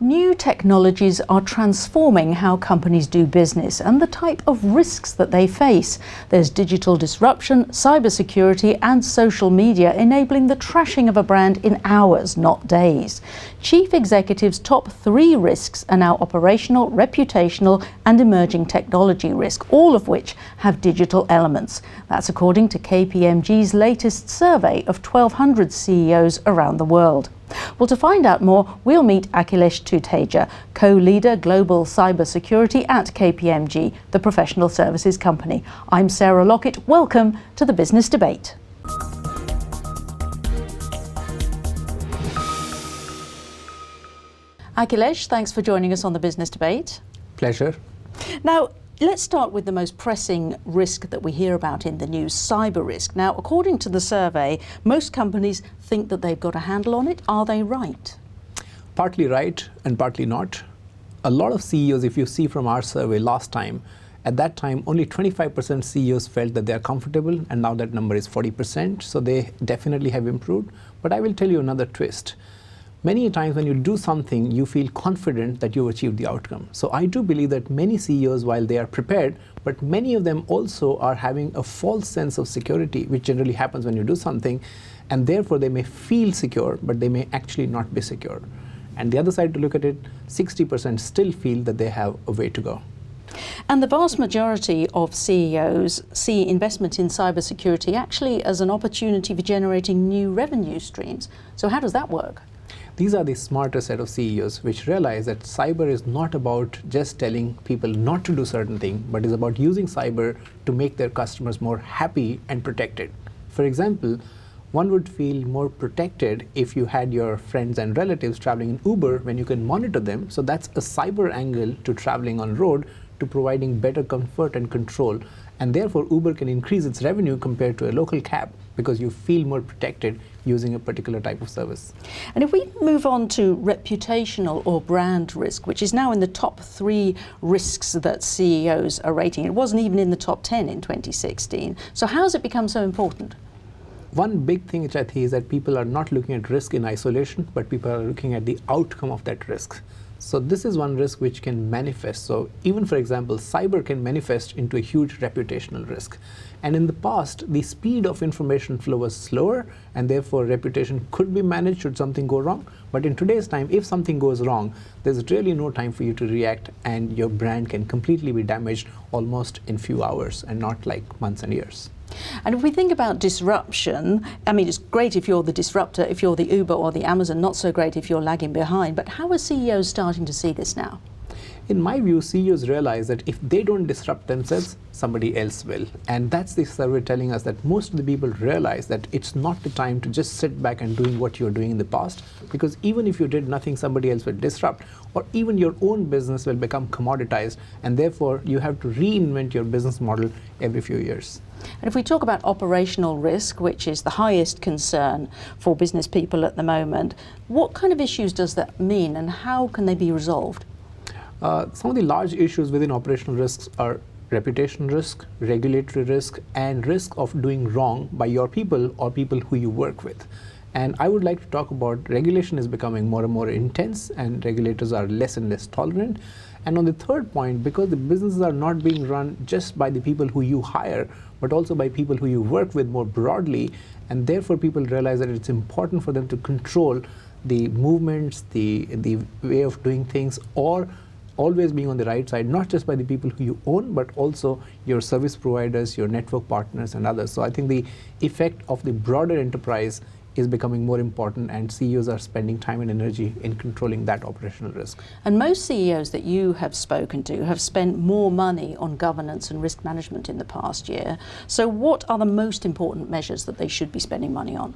New technologies are transforming how companies do business and the type of risks that they face. There's digital disruption, cybersecurity and social media enabling the trashing of a brand in hours, not days. Chief executives' top 3 risks are now operational, reputational and emerging technology risk, all of which have digital elements. That's according to KPMG's latest survey of 1,200 CEOs around the world. Well, to find out more, we'll meet Akhilesh Tuteja, co-leader global cybersecurity at KPMG, the professional services company. I'm Sarah Lockett. Welcome to the Business Debate. Akhilesh, thanks for joining us on the Business Debate. Pleasure. Now, let's start with the most pressing risk that we hear about in the news, cyber risk. Now, according to the survey, most companies think that they've got a handle on it. Are they right? Partly right and partly not. A lot of CEOs, if you see from our survey last time, at that time only 25% CEOs felt that they are comfortable, and now that number is 40%, so they definitely have improved. But I will tell you another twist. Many times when you do something, you feel confident that you've achieved the outcome. So I do believe that many CEOs, while they are prepared, but many of them also are having a false sense of security, which generally happens when you do something, and therefore they may feel secure, but they may actually not be secure. And the other side to look at it, 60% still feel that they have a way to go. And the vast majority of CEOs see investment in cybersecurity actually as an opportunity for generating new revenue streams. So how does that work? These are the smarter set of CEOs which realize that cyber is not about just telling people not to do certain things, but is about using cyber to make their customers more happy and protected. For example, one would feel more protected if you had your friends and relatives traveling in Uber when you can monitor them. So that's a cyber angle to traveling on road, to providing better comfort and control. And therefore Uber can increase its revenue compared to a local cab because you feel more protected using a particular type of service. And if we move on to reputational or brand risk, which is now in the top 3 risks that CEOs are rating, it wasn't even in the top 10 in 2016. So how has it become so important? One big thing which I think is that people are not looking at risk in isolation, but people are looking at the outcome of that risk. So this is one risk which can manifest. So even, for example, cyber can manifest into a huge reputational risk. And in the past, the speed of information flow was slower, and therefore reputation could be managed should something go wrong. But in today's time, if something goes wrong, there's really no time for you to react, and your brand can completely be damaged almost in few hours and not like months and years. And if we think about disruption, I mean, it's great if you're the disruptor, if you're the Uber or the Amazon, not so great if you're lagging behind. But how are CEOs starting to see this now? In my view, CEOs realize that if they don't disrupt themselves, somebody else will. And that's the survey telling us that most of the people realize that it's not the time to just sit back and doing what you're doing in the past, because even if you did nothing, somebody else will disrupt, or even your own business will become commoditized, and therefore you have to reinvent your business model every few years. And if we talk about operational risk, which is the highest concern for business people at the moment, what kind of issues does that mean and how can they be resolved? Some of the large issues within operational risks are reputation risk, regulatory risk, and risk of doing wrong by your people or people who you work with. And I would like to talk about regulation is becoming more and more intense, and regulators are less and less tolerant. And on the third point, because the businesses are not being run just by the people who you hire, but also by people who you work with more broadly, and therefore people realize that it's important for them to control the movements, the way of doing things, or always being on the right side, not just by the people who you own, but also your service providers, your network partners and others. So I think the effect of the broader enterprise is becoming more important, and CEOs are spending time and energy in controlling that operational risk. And most CEOs that you have spoken to have spent more money on governance and risk management in the past year. So what are the most important measures that they should be spending money on?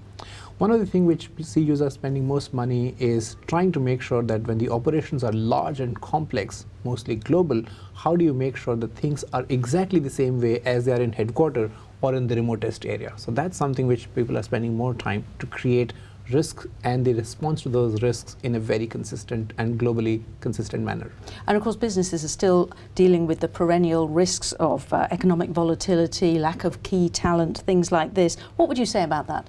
One of the things which CEOs are spending most money is trying to make sure that when the operations are large and complex, mostly global, how do you make sure that things are exactly the same way as they are in headquarters or in the remotest area? So that's something which people are spending more time to create risks and the response to those risks in a very consistent and globally consistent manner. And of course businesses are still dealing with the perennial risks of economic volatility, lack of key talent, things like this. What would you say about that?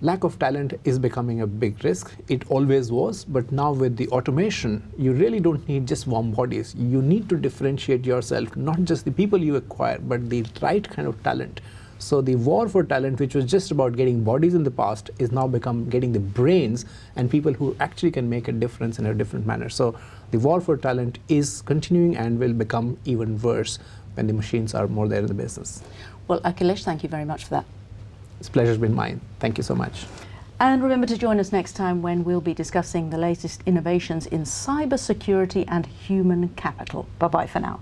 Lack of talent is becoming a big risk. It always was, but now with the automation, you really don't need just warm bodies. You need to differentiate yourself, not just the people you acquire, but the right kind of talent. So the war for talent, which was just about getting bodies in the past, is now become getting the brains and people who actually can make a difference in a different manner. So the war for talent is continuing and will become even worse when the machines are more there in the business. Well, Akhilesh, thank you very much for that. It's a pleasure's been mine. Thank you so much. And remember to join us next time when we'll be discussing the latest innovations in cybersecurity and human capital. Bye-bye for now.